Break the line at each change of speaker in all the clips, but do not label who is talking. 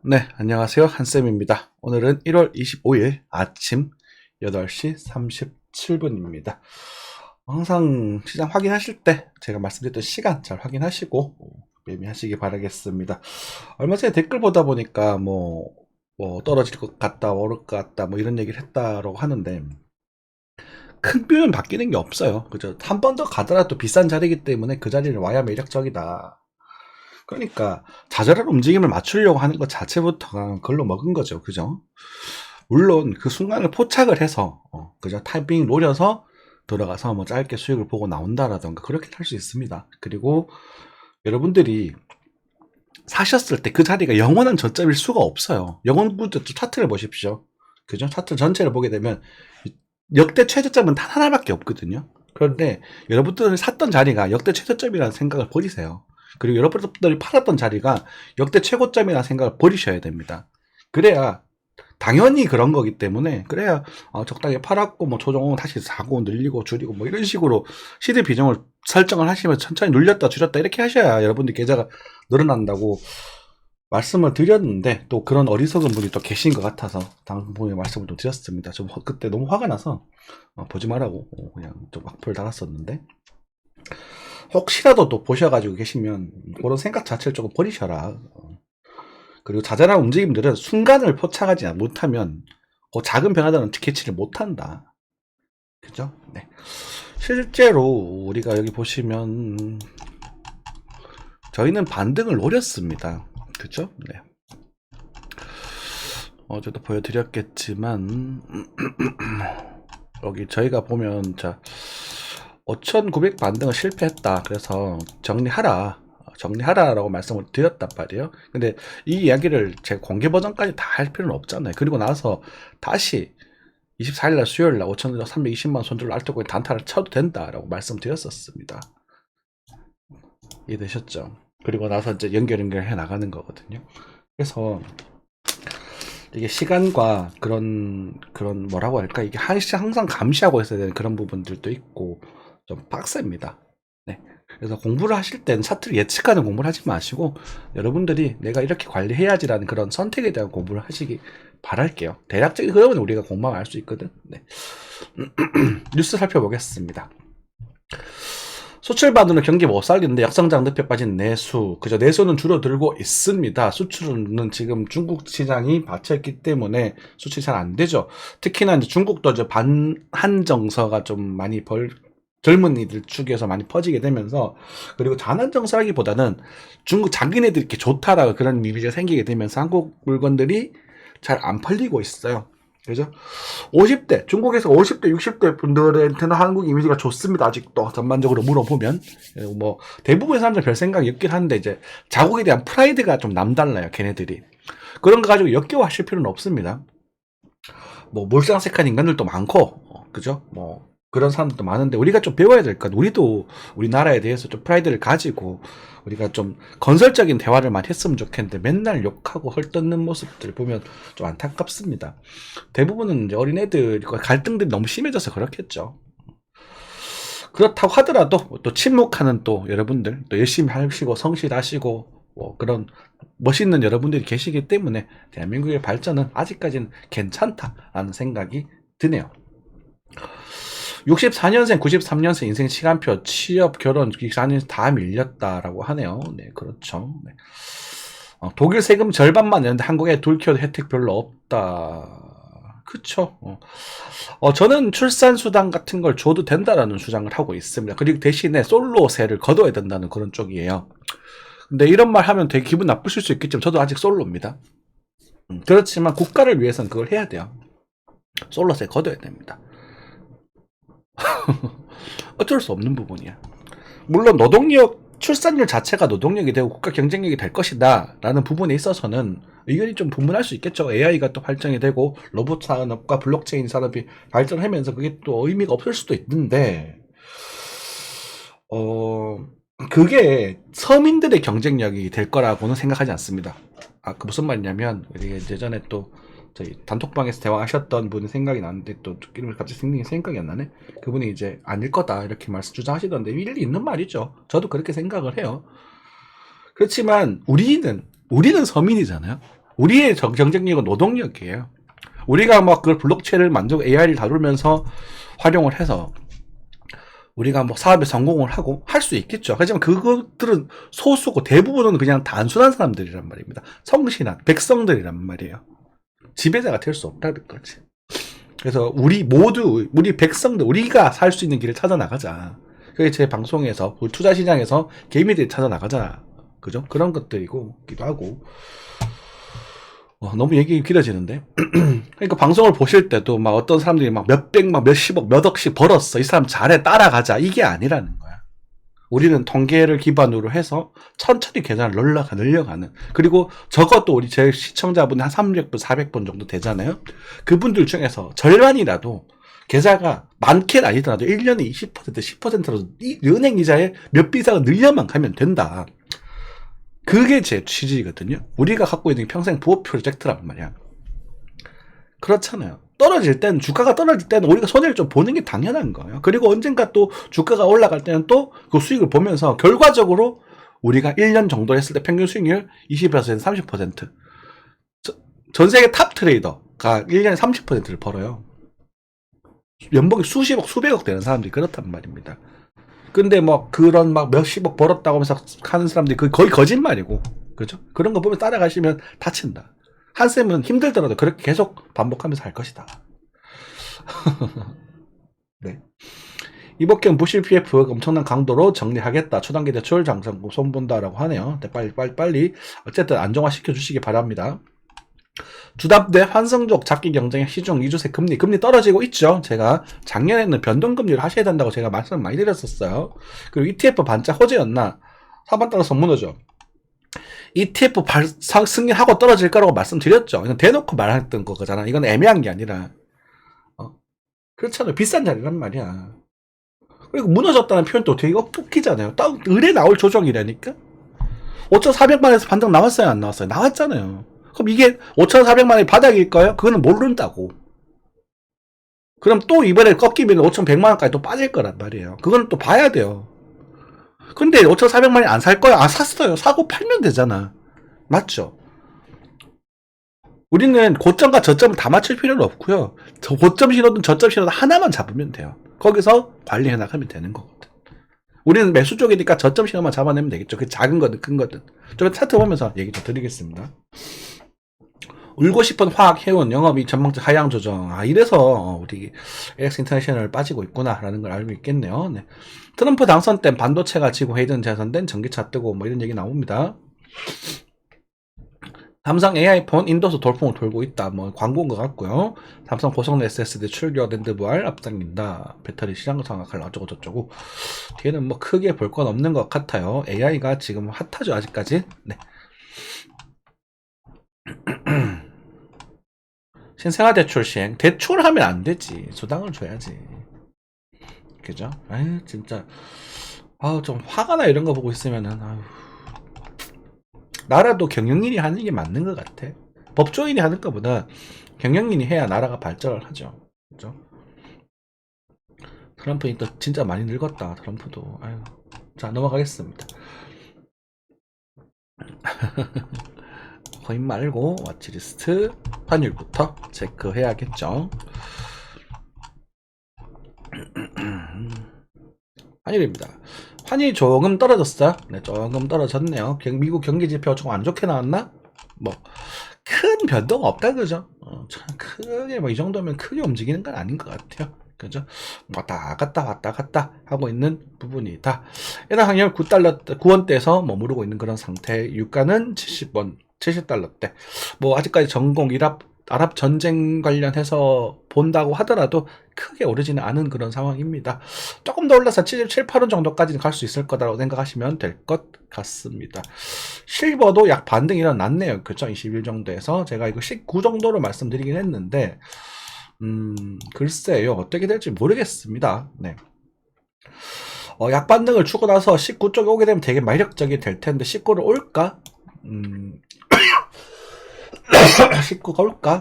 네, 안녕하세요. 한쌤입니다. 오늘은 1월 25일 아침 8시 37분입니다. 항상 시장 확인하실 때 제가 말씀드렸던 시간 잘 확인하시고 매매하시기 바라겠습니다. 얼마 전에 댓글 보다 보니까 뭐 떨어질 것 같다, 오를 것 같다, 뭐 이런 얘기를 했다라고 하는데 큰 뷰는 바뀌는 게 없어요. 그죠? 한 번 더 가더라도 비싼 자리이기 때문에 그 자리를 와야 매력적이다. 그러니까 자잘한 움직임을 맞추려고 하는 것 자체부터가 걸로 먹은 거죠. 그죠? 물론 그 순간을 포착을 해서 그죠? 타이밍 노려서 들어가서 뭐 짧게 수익을 보고 나온다라던가 그렇게 할 수 있습니다. 그리고 여러분들이 사셨을 때 그 자리가 영원한 저점일 수가 없어요. 영원부터 차트를 보십시오. 그죠? 차트 전체를 보게 되면 역대 최저점은 단 하나밖에 없거든요. 그런데 여러분들이 샀던 자리가 역대 최저점이라는 생각을 버리세요. 그리고 여러분들이 팔았던 자리가 역대 최고점이라는 생각을 버리셔야 됩니다. 그래야 당연히 그런 거기 때문에 그래야 적당히 팔았고 뭐 조정은 다시 사고 늘리고 줄이고 뭐 이런 식으로 시드 비중을 설정을 하시면 천천히 눌렸다 줄였다 이렇게 하셔야 여러분들 계좌가 늘어난다고 말씀을 드렸는데 또 그런 어리석은 분이 또 계신 것 같아서 당분에 말씀을 또 드렸습니다. 좀 그때 너무 화가 나서 보지 말라고 그냥 좀 악플 달았었는데 혹시라도 또 보셔가지고 계시면 그런 생각 자체를 조금 버리셔라. 그리고 자잘한 움직임들은 순간을 포착하지 못하면 그 작은 변화들은 캐치를 못한다. 그죠? 네. 실제로 우리가 여기 보시면 저희는 반등을 노렸습니다. 그죠? 네. 어제도 보여드렸겠지만 여기 저희가 보면 자 5,900 반등을 실패했다. 그래서 정리하라라고 말씀을 드렸단 말이에요. 근데 이 이야기를 제가 공개 버전까지 다 할 필요는 없잖아요. 그리고 나서 다시 24일날 수요일날 5,320만 손들로 알토코인 단타를 쳐도 된다라고 말씀드렸었습니다. 이해되셨죠? 그리고 나서 이제 연결해 나가는 거거든요. 그래서 이게 시간과 그런 뭐라고 할까 이게 항상 감시하고 있어야 되는 그런 부분들도 있고 좀 빡셉니다. 네. 그래서 공부를 하실 땐 차트를 예측하는 공부를 하지 마시고 여러분들이 내가 이렇게 관리해야지라는 그런 선택에 대한 공부를 하시기 바랄게요. 대략적인 흐름은 우리가 공부하면 알 수 있거든. 네. 뉴스 살펴보겠습니다. 수출 반도는 경기 못 살리는데 역성장 늪에 빠진 내수. 그죠? 내수는 줄어들고 있습니다. 수출은 지금 중국 시장이 받쳐있기 때문에 수출이 잘 안 되죠. 특히나 이제 중국도 이제 반한 정서가 좀 많이 젊은이들 축에서 많이 퍼지게 되면서 그리고 반한 정서라기보다는 중국 자기네들이 이렇게 좋다라고 그런 이미지가 생기게 되면서 한국 물건들이 잘 안 팔리고 있어요. 그죠? 50대, 중국에서 50대, 60대 분들한테는 한국 이미지가 좋습니다. 아직도 전반적으로 물어보면. 뭐, 대부분의 사람들 별 생각이 없긴 한데, 이제, 자국에 대한 프라이드가 좀 남달라요, 걔네들이. 그런 거 가지고 역겨워하실 필요는 없습니다. 뭐, 몰상색한 인간들도 많고, 그죠? 뭐, 그런 사람들도 많은데, 우리가 좀 배워야 될 것. 우리도 우리나라에 대해서 좀 프라이드를 가지고, 우리가 좀 건설적인 대화를 많이 했으면 좋겠는데 맨날 욕하고 헐뜯는 모습들 보면 좀 안타깝습니다. 대부분은 이제 어린애들과 갈등들이 너무 심해져서 그렇겠죠. 그렇다고 하더라도 또 침묵하는 또 여러분들 또 열심히 하시고 성실하시고 뭐 그런 멋있는 여러분들이 계시기 때문에 대한민국의 발전은 아직까지는 괜찮다라는 생각이 드네요. 64년생, 93년생 인생 시간표, 취업, 결혼, 4년 다 밀렸다라고 하네요. 네, 그렇죠. 네. 독일 세금 절반만 내는데 한국에 돌키워도 혜택 별로 없다. 그쵸. 저는 출산수당 같은 걸 줘도 된다라는 주장을 하고 있습니다. 그리고 대신에 솔로세를 거둬야 된다는 그런 쪽이에요. 근데 이런 말 하면 되게 기분 나쁘실 수 있겠지만 저도 아직 솔로입니다. 그렇지만 국가를 위해서는 그걸 해야 돼요. 솔로세 거둬야 됩니다. 어쩔 수 없는 부분이야. 물론 노동력 출산율 자체가 노동력이 되고 국가 경쟁력이 될 것이다 라는 부분에 있어서는 의견이 좀 분분할 수 있겠죠. AI가 또 발전이 되고 로봇 산업과 블록체인 산업이 발전하면서 그게 또 의미가 없을 수도 있는데 그게 서민들의 경쟁력이 될 거라고는 생각하지 않습니다. 그 무슨 말이냐면 예전에 또 저희 단톡방에서 대화하셨던 분이 생각이 나는데 또 이름이 갑자기 생각이 안 나네. 그분이 이제 아닐 거다 이렇게 말씀 주장하시던데 일리 있는 말이죠. 저도 그렇게 생각을 해요. 그렇지만 우리는 서민이잖아요. 우리의 경쟁력은 노동력이에요. 우리가 막 그 블록체인을 만들고 AI를 다루면서 활용을 해서 우리가 뭐 사업에 성공을 하고 할 수 있겠죠. 하지만 그것들은 소수고 대부분은 그냥 단순한 사람들이란 말입니다. 성실한 백성들이란 말이에요. 지배자가 될 수 없다는 거지. 그래서 우리 모두, 우리 백성들, 우리가 살 수 있는 길을 찾아 나가자. 그게 제 방송에서 투자 시장에서 개미들이 찾아 나가자. 그죠? 그런 것들이고 기도 하고. 너무 얘기 길어지는데. 그러니까 방송을 보실 때도 막 어떤 사람들이 막 몇백, 막 몇십억, 몇 억씩 벌었어. 이 사람 잘해, 따라가자. 이게 아니라는 거야. 우리는 통계를 기반으로 해서 천천히 계산을 늘려가는. 그리고 적어도 우리 제 시청자분이 한 300분, 400분 정도 되잖아요. 그분들 중에서 절반이라도 계좌가 많게는 아니더라도 1년에 20%, 10%로 이 은행 이자에 몇 배 이상을 늘려만 가면 된다. 그게 제 취지거든요. 우리가 갖고 있는 게 평생 부업 프로젝트란 말이야. 그렇잖아요. 떨어질 땐, 주가가 떨어질 때는 우리가 손해를 좀 보는 게 당연한 거예요. 그리고 언젠가 또 주가가 올라갈 때는 또 그 수익을 보면서 결과적으로 우리가 1년 정도 했을 때 평균 수익률 20%, 30%. 전 세계 탑 트레이더가 1년에 30%를 벌어요. 연봉이 수십억, 수백억 되는 사람들이 그렇단 말입니다. 근데 뭐 그런 막 몇십억 벌었다고 하면서 하는 사람들이 거의 거짓말이고, 그죠? 그런 거 보면 따라가시면 다친다. 한쌤은 힘들더라도 그렇게 계속 반복하면서 할 것이다. 네. 이복경 부실 PF 엄청난 강도로 정리하겠다. 초단기 대출 장성국 손본다라고 하네요. 네, 빨리 어쨌든 안정화 시켜주시기 바랍니다. 주담대 환성적 잡기 경쟁의 시중 이주세 금리 떨어지고 있죠. 제가 작년에는 변동금리를 하셔야 된다고 제가 말씀 많이 드렸었어요. 그리고 ETF 반짝 호재였나 사반 따라서 무너져. ETF 승인하고 떨어질 거라고 말씀드렸죠. 이건 대놓고 말했던 거잖아. 이건 애매한 게 아니라 그렇잖아요. 비싼 자리란 말이야. 그리고 무너졌다는 표현도 되게 웃기잖아요. 딱 을에 나올 조정이라니까. 5,400만원에서 반등 나왔어요, 안 나왔어요? 나왔잖아요. 그럼 이게 5,400만원이 바닥일까요? 그거는 모른다고. 그럼 또 이번에 꺾이면 5,100만원까지 또 빠질 거란 말이에요. 그건 또 봐야 돼요. 근데 5,400만원이 안 살 거야? 샀어요. 사고 팔면 되잖아. 맞죠? 우리는 고점과 저점을 다 맞출 필요는 없고요. 고점 신호든 저점 신호든 하나만 잡으면 돼요. 거기서 관리해 나가면 되는 거거든. 우리는 매수 쪽이니까 저점 신호만 잡아내면 되겠죠. 그 작은 거든 큰 거든. 좀 차트 보면서 얘기 좀 드리겠습니다. 울고 싶은 화학, 해운, 영업이 전망적 하향 조정. 이래서 우리 LX 인터내셔널 빠지고 있구나라는 걸 알고 있겠네요. 네. 트럼프 당선 때 반도체가 지고 해이든 재선된 전기차 뜨고 뭐 이런 얘기 나옵니다. 삼성 AI폰 인도서 돌풍을 돌고 있다. 뭐 광고인 것 같고요. 삼성 고성능 SSD 출격 랜드 부활 앞당긴다. 배터리 시장 상황을 어쩌고 저쩌고. 뒤에는 뭐 크게 볼 건 없는 것 같아요. AI가 지금 핫하죠 아직까지. 네. 신생아대출 시행. 대출하면 안 되지. 수당을 줘야지. 그죠? 아유 진짜 좀 화가 나 이런 거 보고 있으면은 나라도 경영인이 하는 게 맞는 것 같아. 법조인이 하는 것보다 경영인이 해야 나라가 발전을 하죠. 그죠? 트럼프는 또 진짜 많이 늙었다. 트럼프도. 아유. 자 넘어가겠습니다. 거인 말고 와치리스트 환율부터 체크해야겠죠. 환율입니다. 환율이 조금 떨어졌어요. 네, 조금 떨어졌네요. 미국 경기지표 조금 안 좋게 나왔나? 뭐 큰 변동 없다 그죠? 크게 뭐 이 정도면 크게 움직이는 건 아닌 것 같아요. 그죠? 왔다 갔다 하고 있는 부분이다. 해당 환율 9원대에서 머무르고 있는 그런 상태. 유가는 70원, 70달러대. 뭐 아직까지 전공 아랍 전쟁 관련해서 본다고 하더라도 크게 오르지는 않은 그런 상황입니다. 조금 더 올라서 77, 8원 정도까지는 갈 수 있을 거다라고 생각하시면 될 것 같습니다. 실버도 약 반등이 일어났네요. 그쵸? 21 정도에서 제가 이거 19 정도로 말씀드리긴 했는데 글쎄요. 어떻게 될지 모르겠습니다. 네. 약 반등을 주고 나서 19 쪽에 오게 되면 되게 매력적이 될 텐데 19로 올까? 19가 올까?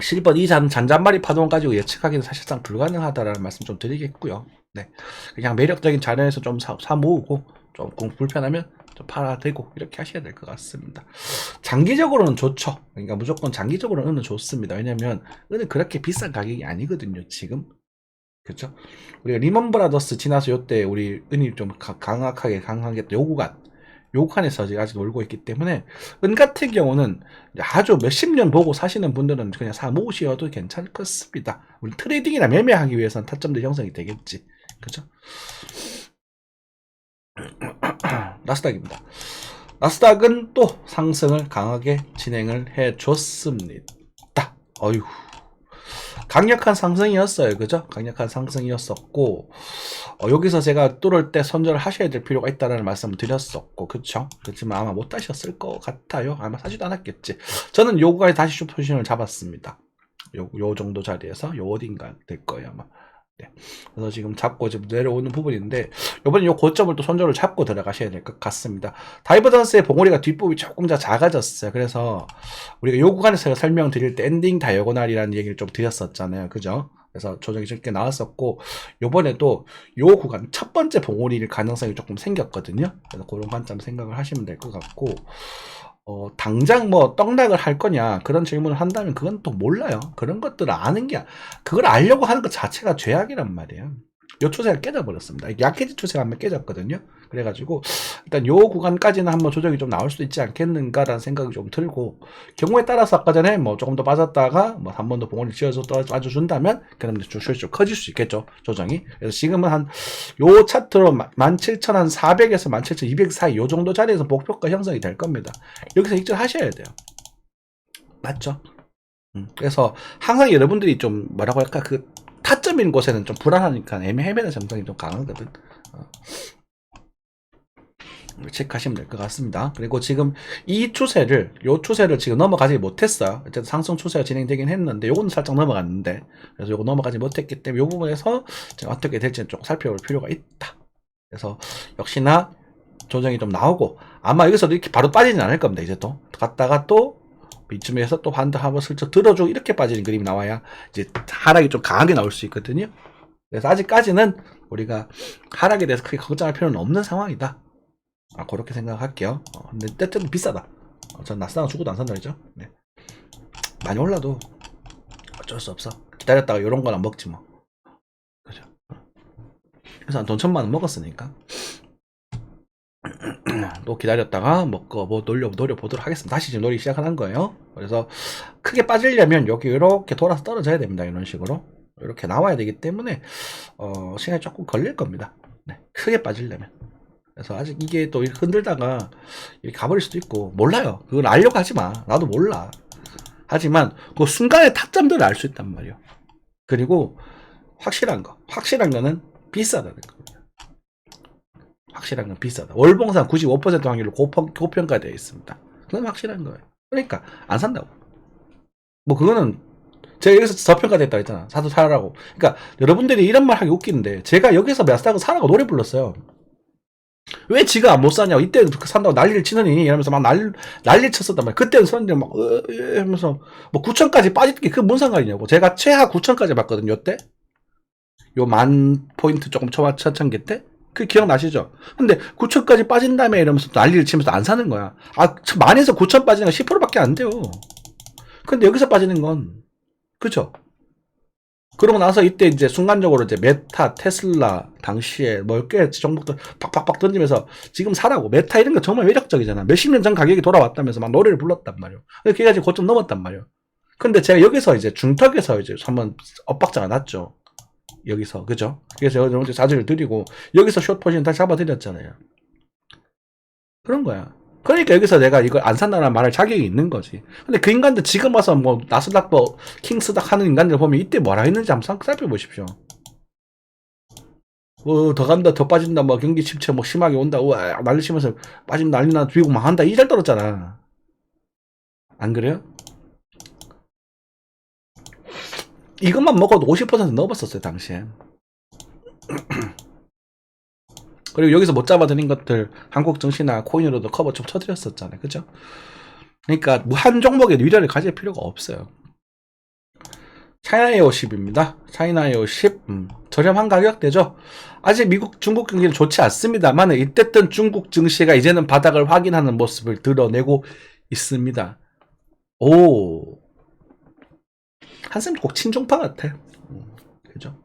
실버 이 잔잔바리 파동 가지고 예측하기는 사실상 불가능하다라는 말씀 좀 드리겠고요. 네, 그냥 매력적인 자리에서 좀 사 모으고 조금 불편하면 좀 팔아대고 이렇게 하셔야 될 것 같습니다. 장기적으로는 좋죠. 그러니까 무조건 장기적으로 은은 좋습니다. 왜냐면 은은 그렇게 비싼 가격이 아니거든요, 지금. 그죠? 우리가 리먼 브라더스 지나서 요때 우리 은이 좀 강하게 요구간에서 아직 놀고 있기 때문에 은 같은 경우는 아주 몇십 년 보고 사시는 분들은 그냥 사 모으셔도 괜찮을 것습니다. 우리 트레이딩이나 매매하기 위해서는 타점들 형성이 되겠지. 그죠? 나스닥입니다. 나스닥은 또 상승을 강하게 진행을 해줬습니다. 어휴. 강력한 상승이었어요. 그죠? 강력한 상승이었었고, 여기서 제가 뚫을 때 손절을 하셔야 될 필요가 있다는 말씀을 드렸었고, 그쵸? 그렇지만 아마 못 하셨을 것 같아요. 아마 사지도 않았겠지. 저는 요거에 다시 슈퍼포지션을 잡았습니다. 요 정도 자리에서, 요 어딘가 될 거예요, 아마. 네. 그래서 지금 잡고 지금 내려오는 부분인데, 요번에 요 고점을 또 손절을 잡고 들어가셔야 될 것 같습니다. 다이버전스의 봉우리가 뒷부분이 조금 더 작아졌어요. 그래서 우리가 요 구간에서 설명드릴 때 엔딩 다이어고날이라는 얘기를 좀 드렸었잖아요. 그죠? 그래서 조정이 적게 나왔었고, 요번에도 요 구간 첫 번째 봉우리일 가능성이 조금 생겼거든요. 그래서 그런 관점 생각을 하시면 될 것 같고, 당장 뭐 떡락을 할 거냐 그런 질문을 한다면 그건 또 몰라요. 그런 것들을 아는 게 그걸 알려고 하는 것 자체가 죄악이란 말이에요. 요 추세가 깨져버렸습니다. 약해진 추세가 한번 깨졌거든요. 그래가지고 일단 요 구간까지는 한번 조정이 좀 나올 수도 있지 않겠는가라는 생각이 좀 들고, 경우에 따라서 아까 전에 뭐 조금 더 빠졌다가 뭐 한 번 더 봉우리 지어서 또 빠져준다면 그럼 주식이 좀 커질 수 있겠죠, 조정이. 그래서 지금은 한 요 차트로 17,400에서 17,200 사이 요 정도 자리에서 목표가 형성이 될 겁니다. 여기서 익절하셔야 돼요. 맞죠? 그래서 항상 여러분들이 좀 뭐라고 할까, 그 타점인 곳에는 좀 불안하니까 헤매는 정상이 좀 강하거든. 체크하시면 될 것 같습니다. 그리고 지금 요 추세를 지금 넘어가지 못했어요. 어쨌든 상승 추세가 진행되긴 했는데, 요거는 살짝 넘어갔는데, 그래서 요거 넘어가지 못했기 때문에 요 부분에서 어떻게 될지는 좀 살펴볼 필요가 있다. 그래서 역시나 조정이 좀 나오고, 아마 여기서도 이렇게 바로 빠지진 않을 겁니다. 이제 또 갔다가 또 이쯤에서 또 반대 한번 슬쩍 들어주고 이렇게 빠지는 그림이 나와야 이제 하락이 좀 강하게 나올 수 있거든요. 그래서 아직까지는 우리가 하락에 대해서 크게 걱정할 필요는 없는 상황이다. 그렇게 생각할게요. 근데 때때로 비싸다. 전 나스닥은 죽어도 안 산다 그랬죠. 네. 많이 올라도 어쩔 수 없어. 기다렸다가 이런 건 안 먹지 뭐. 그죠. 그래서 돈 1,000만 원 먹었으니까 또 기다렸다가 먹고 뭐 노려보도록 하겠습니다. 다시 지금 노리기 시작한 거예요. 그래서 크게 빠지려면 여기 이렇게 돌아서 떨어져야 됩니다. 이런 식으로 이렇게 나와야 되기 때문에 시간이 조금 걸릴 겁니다. 네. 크게 빠지려면. 그래서 아직 이게 또 흔들다가 이렇게 가버릴 수도 있고, 몰라요. 그걸 알려고 하지 마. 나도 몰라. 하지만 그 순간의 타점들을 알 수 있단 말이에요. 그리고 확실한 거는 비싸다는 겁니다. 확실한 건 비싸다. 월봉상 95% 확률로 고평가되어 있습니다. 그건 확실한 거예요. 그러니까 안 산다고. 뭐 그거는 제가 여기서 저평가됐다 했잖아. 사도 사라고. 그러니까 여러분들이 이런 말 하기 웃기는데, 제가 여기서 나스닥을 사라고 노래 불렀어요. 왜 지가 못 사냐고. 이때 산다고 난리를 치느니 이러면서 막 난리 쳤었단 말이야. 그때는 사람들이 막 하면서 뭐 9천까지 빠진 게 그게 뭔 상관이냐고. 제가 최하 9천까지 봤거든요. 요때 요 10,000포인트 조금 초반 1,000개 때 그 기억나시죠? 근데 9천까지 빠진 다음에 이러면서 난리를 치면서 안 사는 거야. 만에서 9천 빠지는 건 10%밖에 안 돼요. 근데 여기서 빠지는 건, 그죠? 그러고 나서 이때 이제 순간적으로 이제 메타, 테슬라 당시에 몇 개 종목들 팍팍팍 던지면서 지금 사라고. 메타 이런 거 정말 매력적이잖아. 몇십 년 전 가격이 돌아왔다면서 막 노래를 불렀단 말이에요. 그게 지금 고점 넘었단 말이에요. 근데 제가 여기서 이제 중턱에서 이제 한번 엇박자가 났죠. 여기서, 그죠? 그래서 여러분들 자제를 드리고 여기서 숏 포지션 다시 잡아드렸잖아요. 그런 거야. 그러니까 여기서 내가 이걸 안 산다는 말할 자격이 있는 거지. 근데 그 인간들 지금 와서 뭐 나스닥 뭐 킹스닥 하는 인간들 보면 이때 뭐라 했는지 한번 살펴보십시오. 뭐 더 간다, 더 빠진다, 뭐 경기 침체 뭐 심하게 온다, 우와 난리 치면서 빠지면 난리나 뒤고 망한다 이 잘 떨었잖아. 안 그래요? 이것만 먹어도 50% 넘었었어요 당시에. 그리고 여기서 못 잡아드린 것들 한국 증시나 코인으로도 커버 좀 쳐드렸었잖아요. 그죠? 그러니까 한 종목에 위력을 가질 필요가 없어요. 차이나에어 10입니다. 차이나에어 10. 저렴한 가격대죠. 아직 미국, 중국 경기는 좋지 않습니다만 이때던 중국 증시가 이제는 바닥을 확인하는 모습을 드러내고 있습니다. 오, 한쌤 꼭 친종파 같아. 그죠?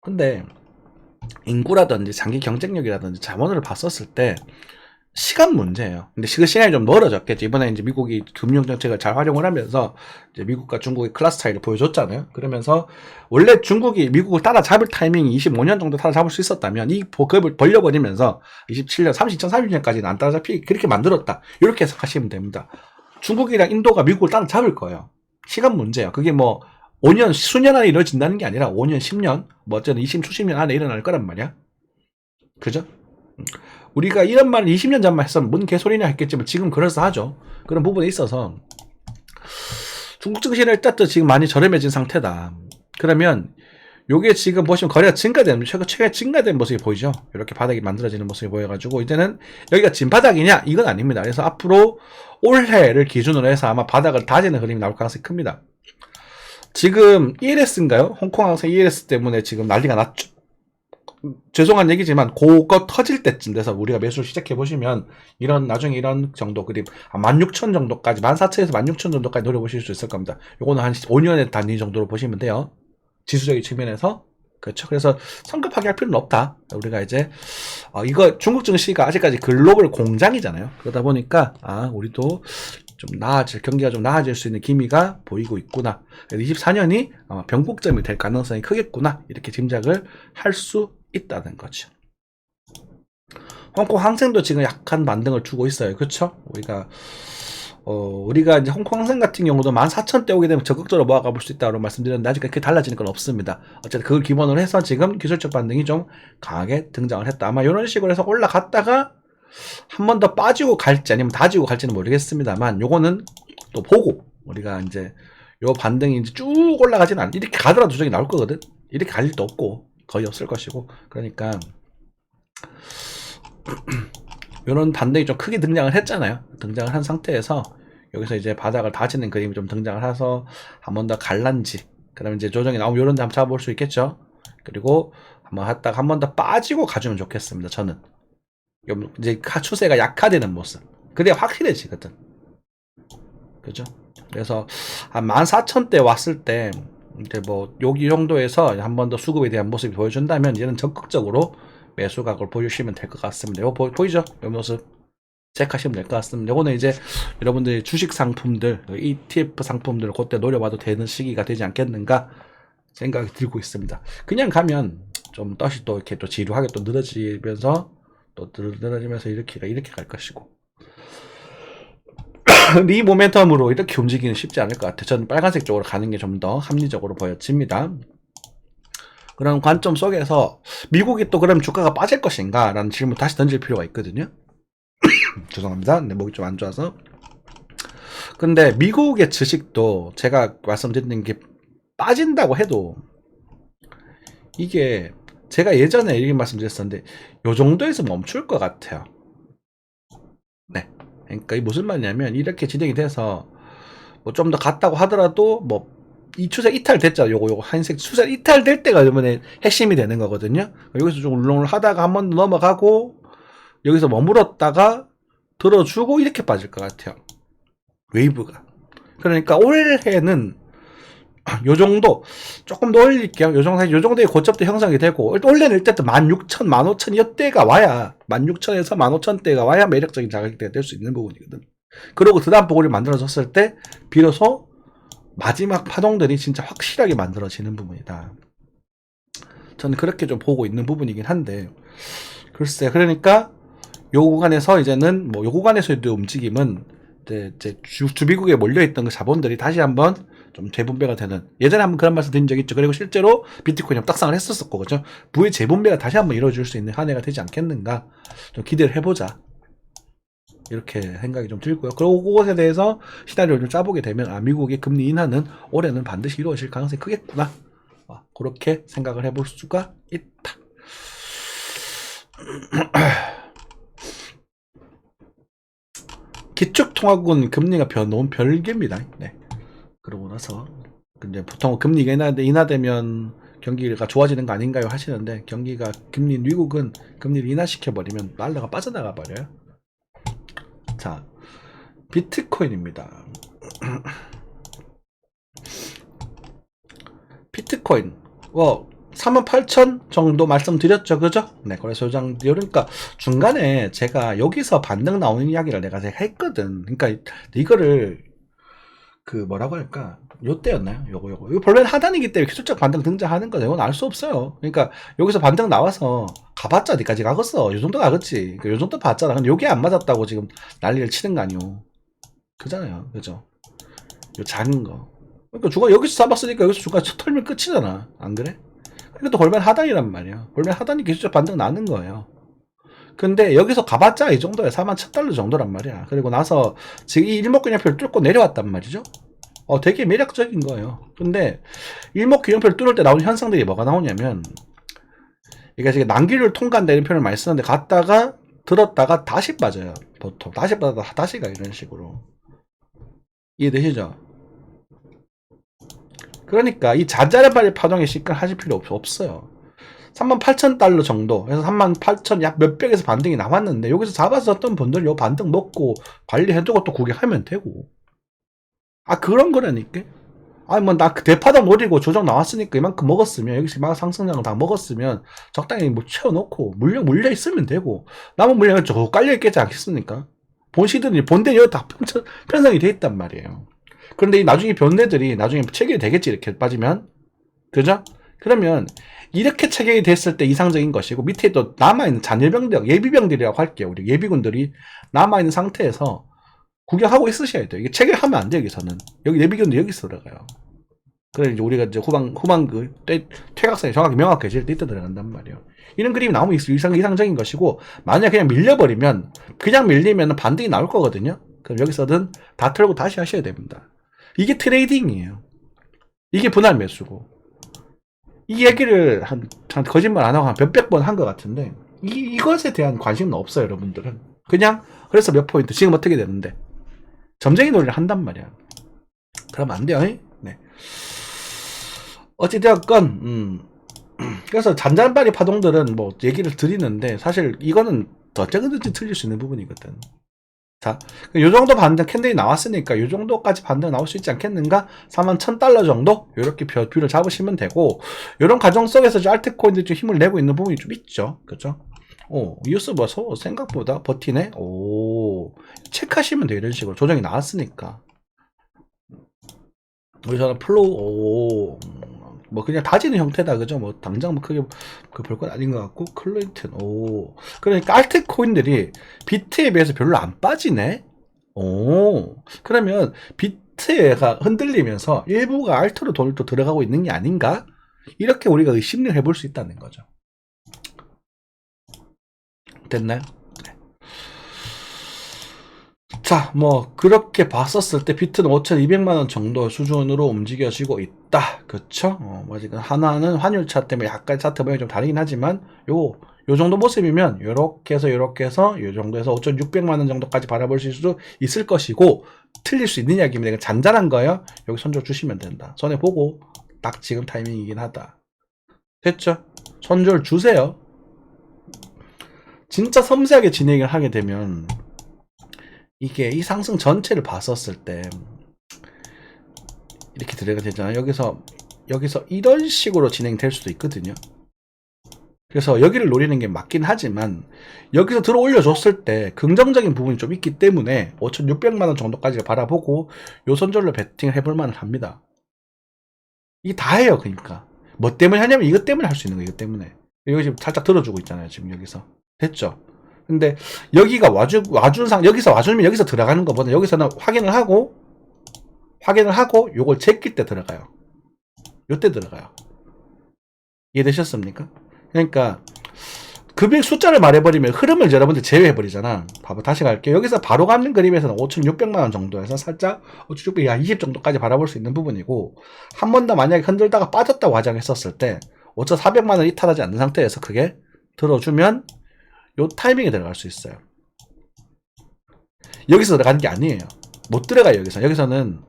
근데 인구라든지 장기 경쟁력이라든지 자본을 봤었을 때 시간 문제예요. 근데 그 시간이 좀 멀어졌겠지. 이번에 이제 미국이 금융 정책을 잘 활용을 하면서 이제 미국과 중국의 클래스 차이를 보여줬잖아요. 그러면서 원래 중국이 미국을 따라잡을 타이밍이 25년 정도 따라잡을 수 있었다면 이 보급을 벌려버리면서 27년, 2030년까지는 안 따라잡히게 그렇게 만들었다. 이렇게 해석하시면 됩니다. 중국이랑 인도가 미국을 따라잡을 거예요. 시간 문제예요. 그게 뭐 5년, 수년 안에 이루어진다는 게 아니라 5년, 10년, 뭐 어쨌든 20, 30년 안에 일어날 거란 말이야. 그죠? 우리가 이런 말을 20년 전만 했으면 뭔 개소리냐 했겠지만 지금 그럴싸하죠. 그런 부분에 있어서 중국 증시는 일단 지금 많이 저렴해진 상태다. 그러면 요게 지금 보시면 거래가 증가되는, 최근에 증가된 모습이 보이죠? 이렇게 바닥이 만들어지는 모습이 보여가지고 이제는 여기가 진바닥이냐? 이건 아닙니다. 그래서 앞으로 올해를 기준으로 해서 아마 바닥을 다지는 그림이 나올 가능성이 큽니다. 지금 ELS인가요? 홍콩 항공 ELS 때문에 지금 난리가 났죠. 죄송한 얘기지만 그거 터질 때쯤 돼서 우리가 매수를 시작해 보시면 이런 나중에 이런 정도 그림 16,000 정도까지 14,000에서 16,000 정도까지 노려보실 수 있을 겁니다. 요거는 한 5년의 단위 정도로 보시면 돼요. 지수적인 측면에서. 그렇죠. 그래서 성급하게 할 필요는 없다. 우리가 이제 이거 중국 증시가 아직까지 글로벌 공장이잖아요. 그러다 보니까 우리도 좀 나아질, 경기가 좀 나아질 수 있는 기미가 보이고 있구나. 24년이 아마 변곡점이 될 가능성이 크겠구나. 이렇게 짐작을 할 수 있다는 거죠. 홍콩 항생도 지금 약간 반등을 주고 있어요. 그렇죠? 우리가 이제 홍콩 항생 같은 경우도 14,000대 오게 되면 적극적으로 모아가 볼 수 있다고 말씀드렸는데 아직까지 그게 달라지는 건 없습니다. 어쨌든 그걸 기본으로 해서 지금 기술적 반등이 좀 강하게 등장을 했다. 아마 이런 식으로 해서 올라갔다가 한 번 더 빠지고 갈지 아니면 다지고 갈지는 모르겠습니다만 요거는 또 보고 우리가 이제 요 반등이 이제 쭉 올라가지는 않, 이렇게 가더라도 조정이 나올 거거든. 이렇게 갈 일도 없고 거의 없을 것이고, 그러니까 이런 반등이 좀 크게 등장을 했잖아요. 등장을 한 상태에서 여기서 이제 바닥을 다지는 그림이 좀 등장을 해서 한 번 더 갈란지, 그다음에 이제 조정이 나오면 이런 데 한번 잡아볼 수 있겠죠. 그리고 한번 했다가 한 번 더 빠지고 가주면 좋겠습니다. 저는 이제 추세가 약화되는 모습, 그래야 확실해지거든. 그죠? 그래서 한 14,000대 왔을 때 이제 뭐 여기 정도에서 한 번 더 수급에 대한 모습이 보여준다면 이제는 적극적으로 매수각을 보여주시면 될 것 같습니다. 이거 보이죠? 이 모습 체크하시면 될 것 같습니다. 이거는 이제 여러분들이 주식 상품들, ETF 상품들을 그때 노려봐도 되는 시기가 되지 않겠는가 생각이 들고 있습니다. 그냥 가면 좀 다시 또 이렇게 또 지루하게 또 늘어지면서 또 늘어지면서 이렇게 갈 것이고. 근데 이 모멘텀으로 이렇게 움직이는 쉽지 않을 것 같아요. 저는 빨간색 쪽으로 가는 게 좀 더 합리적으로 보여집니다. 그런 관점 속에서 미국이 또 그럼 주가가 빠질 것인가 라는 질문 다시 던질 필요가 있거든요. 죄송합니다. 내 목이 좀 안 좋아서. 근데 미국의 주식도 제가 말씀드리는 게 빠진다고 해도 이게 제가 예전에 이렇게 말씀드렸었는데 요 정도에서 멈출 것 같아요. 네. 그러니까 이 무슨 말이냐면 이렇게 진행이 돼서 뭐 좀 더 갔다고 하더라도 뭐 이 추세 이탈됐잖아. 요거 한색 추세 이탈될 때가 이번에 핵심이 되는 거거든요. 여기서 좀 울렁을 하다가 한 번 넘어가고 여기서 머물렀다가 들어주고 이렇게 빠질 것 같아요. 웨이브가. 그러니까 올해는 요 정도 조금 더 올릴게요. 요 정도의 고점도 형성이 되고 올해는 일단 16,000, 15,000 이때가 와야 16,000에서 15,000대가 와야 매력적인 자격대가 될 수 있는 부분이거든. 그리고 그 다음 보고를 만들어졌을 때 비로소 마지막 파동들이 진짜 확실하게 만들어지는 부분이다. 저는 그렇게 좀 보고 있는 부분이긴 한데, 글쎄, 그러니까 요 구간에서 이제는 뭐 요 구간에서의 움직임은 이제 주비국에 몰려있던 그 자본들이 다시 한번 좀 재분배가 되는, 예전에 한번 그런 말씀 드린 적 있죠. 그리고 실제로 비트코인이 떡상을 했었고, 그죠? 부의 재분배가 다시 한번 이루어질 수 있는 한 해가 되지 않겠는가, 좀 기대를 해보자, 이렇게 생각이 좀 들고요. 그리고 그것에 대해서 시나리오를 좀 짜보게 되면 미국의 금리 인하는 올해는 반드시 이루어질 가능성이 크겠구나, 그렇게 생각을 해볼 수가 있다. 기축통화국은 금리가 너무 별개입니다. 네. 그러고 나서 근데 보통 금리가 인하되면 경기가 좋아지는 거 아닌가요? 하시는데 경기가 미국은 금리를 인하시켜버리면 달러가 빠져나가 버려요. 자, 비트코인입니다. 비트코인 38,000 정도 말씀드렸죠, 그죠? 네, 거래소 요장. 그러니까 중간에 제가 여기서 반등 나오는 이야기를 내가 했거든. 그러니까 이거를 뭐라고 할까? 요때였나요? 이거 본래는 하단이기 때문에 기술적 반등 등장하는 거죠. 이건 알 수 없어요. 그러니까 여기서 반등 나와서 가봤자 어디까지 가겠어? 요 정도 가겠지. 요 정도 봤잖아. 근데 요게 안 맞았다고 지금 난리를 치는 거 아니오. 그잖아요. 그죠? 요 작은 거. 그러니까 여기서 잡았으니까 여기서 중간 털면 끝이잖아. 안 그래? 이것도 골반 하단이란 말이야. 골반 하단이 기술적 반등 나는 거예요. 근데 여기서 가봤자 이 정도야. 41,000달러 정도란 말이야. 그리고 나서 지금 이 일목균형표를 뚫고 내려왔단 말이죠. 되게 매력적인 거예요. 근데 일목균형표를 뚫을 때 나오는 현상들이 뭐가 나오냐면, 이게 지금 난기를 통과한다 이런 표현을 많이 쓰는데, 갔다가 들었다가 다시 빠져요. 보통 다시 빠졌다 다시 가, 이런 식으로. 이해되시죠? 그러니까 이 자잘한 파동에 시간 하실 필요 없어요. 38,000달러 정도, 그래서 38,000 약 몇백에서 반등이 나왔는데, 여기서 잡았었던 분들 요 반등 먹고 관리해두고 또 구경하면 되고. 그런 거라니까. 나 대파당 노리고 조정 나왔으니까 이만큼 먹었으면, 여기서 막 상승장을 다 먹었으면 적당히 채워놓고 물려 있으면 되고, 남은 물량은 쭉 깔려있겠지 않겠습니까? 본시들이 본대 여기 다 편성이 돼 있단 말이에요. 그런데 이 나중에 변내들이 나중에 체결이 되겠지, 이렇게 빠지면. 그죠? 그러면 이렇게 체결이 됐을 때 이상적인 것이고, 밑에 또 남아있는 잔여병들, 예비병들이라고 할게요. 우리 예비군들이 남아있는 상태에서 구경하고 있으셔야 돼요. 이게 체결하면 안 돼요, 여기서는. 여기 예비군도 여기서 들어가요. 그래, 이제 우리가 이제 후방 퇴각선이 정확히 명확해질 때 이때 들어간단 말이에요. 이런 그림이 나오면 이상적인 것이고, 만약 그냥 밀려버리면, 그냥 밀리면 반등이 나올 거거든요. 그럼 여기서는 다 털고 다시 하셔야 됩니다. 이게 트레이딩이에요. 이게 분할 매수고. 이 얘기를 거짓말 안 하고 한 몇백 번 한 것 같은데, 이것에 대한 관심은 없어요, 여러분들은. 그냥, 그래서 몇 포인트, 지금 어떻게 되는데. 점쟁이 놀이를 한단 말이야. 그러면 안 돼요, 네. 어찌되었건, 그래서 잔잔바리 파동들은 얘기를 드리는데, 사실 이거는 어쩌든지 틀릴 수 있는 부분이거든. 자, 요 정도 반등 캔들이 나왔으니까 요 정도까지 반등 나올 수 있지 않겠는가? 41,000달러 정도? 요렇게 뷰를 잡으시면 되고, 요런 과정 속에서 알트코인들이 좀 힘을 내고 있는 부분이 좀 있죠. 그죠? 뉴스 봐서 생각보다 버티네? 체크하시면 돼요. 이런 식으로. 조정이 나왔으니까. 여기서는 플로우, 그냥 다지는 형태다. 그죠? 당장 크게 볼 건 아닌 것 같고, 클린턴, 그러니까 알트코인들이 비트에 비해서 별로 안 빠지네? 그러면 비트가 흔들리면서 일부가 알트로 돈을 또 들어가고 있는 게 아닌가? 이렇게 우리가 의심을 해볼 수 있다는 거죠. 됐나요? 네. 자, 그렇게 봤었을 때 비트는 5,200만원 정도 수준으로 움직여지고 있다. 그쵸? 지금 하나는 환율 차 때문에 약간 차트 모양이 좀 다르긴 하지만, 요 정도 모습이면, 요렇게 해서, 요 정도에서 5,600만원 정도까지 바라볼 수 있을 것이고, 틀릴 수 있는 이야기입니다. 잔잔한 거예요. 여기 손절 주시면 된다. 손에 보고, 딱 지금 타이밍이긴 하다. 됐죠? 손절 주세요. 진짜 섬세하게 진행을 하게 되면, 이게 이 상승 전체를 봤었을 때 이렇게 들어가 되잖아요. 여기서 이런 식으로 진행될 수도 있거든요. 그래서 여기를 노리는 게 맞긴 하지만, 여기서 들어 올려줬을 때 긍정적인 부분이 좀 있기 때문에 5,600만원 정도까지 바라보고 요 손절로 베팅을 해볼 만은 합니다. 이게 다예요. 그러니까 뭐 때문에 하냐면 이것 때문에 할 수 있는 거예요. 이것 때문에. 여기 지금 살짝 들어주고 있잖아요. 지금 여기서. 됐죠? 근데 여기가 여기서 와주면 여기서 들어가는 것보다 여기서는 확인을 하고 요걸 제낄 때 들어가요. 요때 들어가요. 이해되셨습니까? 그러니까 금액 숫자를 말해버리면 흐름을 여러분들 제외해버리잖아. 다시 갈게요. 여기서 바로 가는 그림에서는 5,600만원 정도에서 살짝 5,620 정도까지 바라볼 수 있는 부분이고, 한 번 더 만약에 흔들다가 빠졌다고 가정했었을 때 5,400만원 이탈하지 않는 상태에서 크게 들어주면 요 타이밍에 들어갈 수 있어요. 여기서 들어가는 게 아니에요. 못 들어가요. 여기서는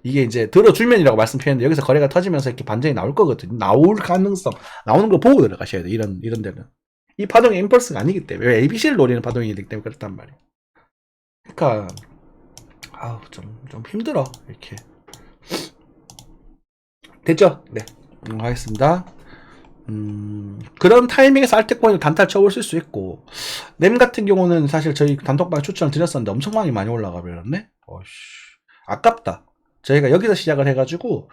이게 이제 들어줄면이라고 말씀 표현했는데 여기서 거래가 터지면서 이렇게 반전이 나올 거거든요. 나올 가능성, 나오는 걸 보고 들어가셔야 돼요. 이런 데는. 이 파동이 임펄스가 아니기 때문에, 왜 ABC를 노리는 파동이기 때문에 그렇단 말이에요. 그러니까, 좀 힘들어. 이렇게. 됐죠? 네. 하겠습니다. 그런 타이밍에서 알트코인을 단타를 쳐볼 수 있고, 램 같은 경우는 사실 저희 단톡방에 추천을 드렸었는데 엄청 많이 올라가 버렸네? 아깝다. 저희가 여기서 시작을 해가지고,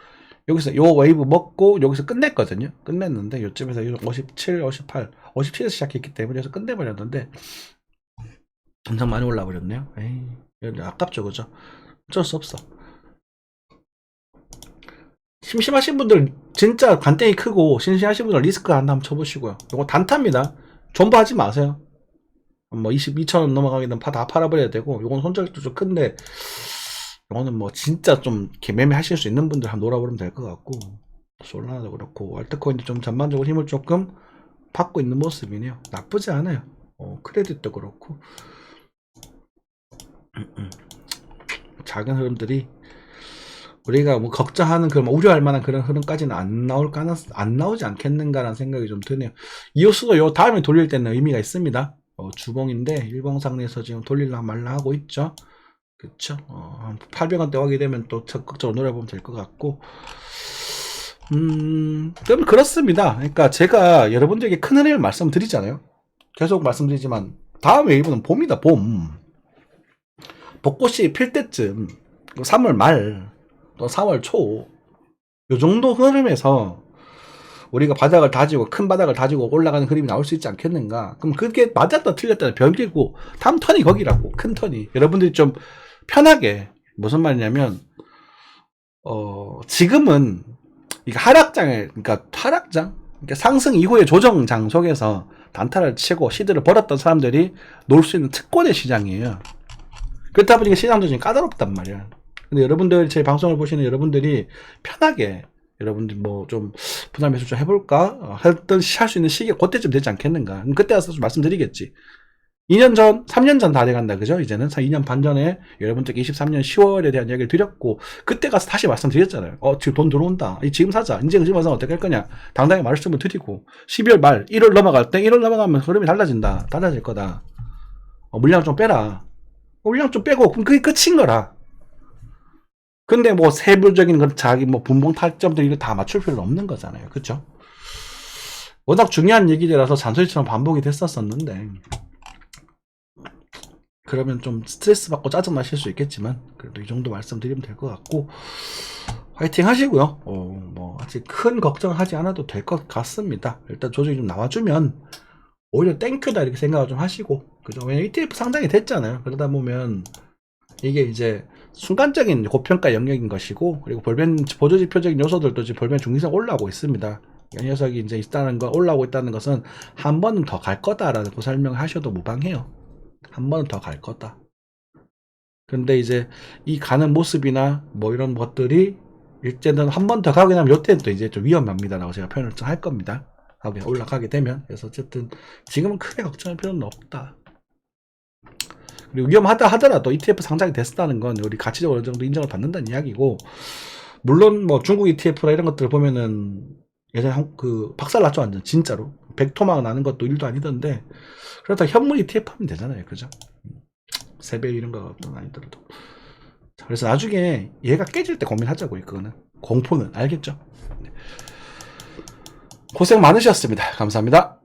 여기서 요 웨이브 먹고, 여기서 끝냈거든요? 끝냈는데, 요쯤에서 57, 58, 57에서 시작했기 때문에 여기서 끝내버렸는데, 엄청 많이 올라 버렸네요. 에이, 아깝죠, 그죠? 어쩔 수 없어. 심심하신 분들, 진짜 관땡이 크고 심심하신 분들 리스크 한번 쳐보시고요. 이거 단타입니다. 전부 하지 마세요. 뭐 22,000원 넘어가게 되면 다 팔아버려야 되고, 이건 손절도 좀 큰데, 이거는 뭐 진짜 좀 이렇게 매매하실 수 있는 분들 한번 놀아보면 될 것 같고, 솔라나도 그렇고 알트코인도 좀 전반적으로 힘을 조금 받고 있는 모습이네요. 나쁘지 않아요. 크레딧도 그렇고 작은 흐름들이 우리가 뭐 걱정하는 그런 우려할 만한 그런 흐름까지는 안 나오지 않겠는가라는 생각이 좀 드네요. 이오스도 요 다음에 돌릴 때는 의미가 있습니다. 주봉인데 일봉상에서 지금 돌릴라 말라 하고 있죠. 그쵸? 800원대 오게 되면 또 적극적으로 노려보면 될 것 같고, 그럼 그렇습니다. 그러니까 제가 여러분들에게 큰 흐름을 말씀드리잖아요. 계속 말씀드리지만 다음 웨이브는 봄이다. 봄. 벚꽃이 필 때쯤, 3월 말 또 4월 초, 요 정도 흐름에서 우리가 바닥을 다지고, 큰 바닥을 다지고 올라가는 흐름이 나올 수 있지 않겠는가. 그럼 그게 맞았다 틀렸다는 변기고, 다음 턴이 거기라고. 큰 턴이. 여러분들이 좀 편하게, 무슨 말이냐면 지금은 이게 그러니까 상승 이후의 조정장 속에서 단타를 치고 시드를 벌었던 사람들이 놀 수 있는 특권의 시장이에요. 그렇다 보니까 시장도 지금 까다롭단 말이야. 근데 여러분들, 제 방송을 보시는 여러분들이 편하게, 여러분들 뭐 좀 분할 매수 좀 해볼까 할 수 있는 시기가 그때쯤 되지 않겠는가. 그때 와서 좀 말씀드리겠지. 2년 전, 3년 전 다 돼간다, 그죠? 이제는 2년 반 전에 여러분들께 23년 10월에 대한 이야기를 드렸고, 그때 가서 다시 말씀드렸잖아요. 지금 돈 들어온다. 지금 사자. 지금 사서 어떻게 할 거냐. 당당히 말씀을 드리고, 12월 말, 1월 넘어갈 때, 1월 넘어가면 흐름이 달라질 거다. 물량 좀 빼라. 물량 좀 빼고, 그럼 그게 끝인 거라. 근데 뭐 세부적인 자기 뭐 분봉 타점들 이거 다 맞출 필요 없는 거잖아요. 그쵸? 워낙 중요한 얘기들이라서 잔소리처럼 반복이 됐었었는데, 그러면 좀 스트레스 받고 짜증 나실 수 있겠지만, 그래도 이 정도 말씀드리면 될 것 같고, 화이팅 하시고요. 뭐 아직 큰 걱정하지 않아도 될 것 같습니다. 일단 조정이 좀 나와주면 오히려 땡큐다 이렇게 생각을 좀 하시고, 그죠? 왜냐면 ETF 상장이 됐잖아요. 그러다 보면 이게 이제 순간적인 고평가 영역인 것이고, 그리고 보조지표적인 요소들도 지금 볼멘 중기상 올라오고 있습니다. 이 녀석이 이제 올라오고 있다는 것은 한 번은 더 갈 거다라고 설명을 하셔도 무방해요. 한 번은 더 갈 거다. 근데 이제 이 가는 모습이나 뭐 이런 것들이 이제는 한 번 더 가게 되면 요때는 또 이제 좀 위험합니다라고 제가 표현을 좀 할 겁니다. 올라가게 되면. 그래서 어쨌든 지금은 크게 걱정할 필요는 없다. 그리고 위험하다 하더라도 ETF 상장이 됐다는 건 우리 가치적으로 어느 정도 인정을 받는다는 이야기고, 물론 뭐 중국 ETF나 이런 것들을 보면은 예전에 박살 났죠, 완전 진짜로. 백토막 나는 것도 일도 아니던데, 그렇다 현물 ETF 하면 되잖아요, 그죠? 세배 이런 것도 아니더라도. 그래서 나중에 얘가 깨질 때 고민하자고요, 그거는. 공포는. 알겠죠? 고생 많으셨습니다. 감사합니다.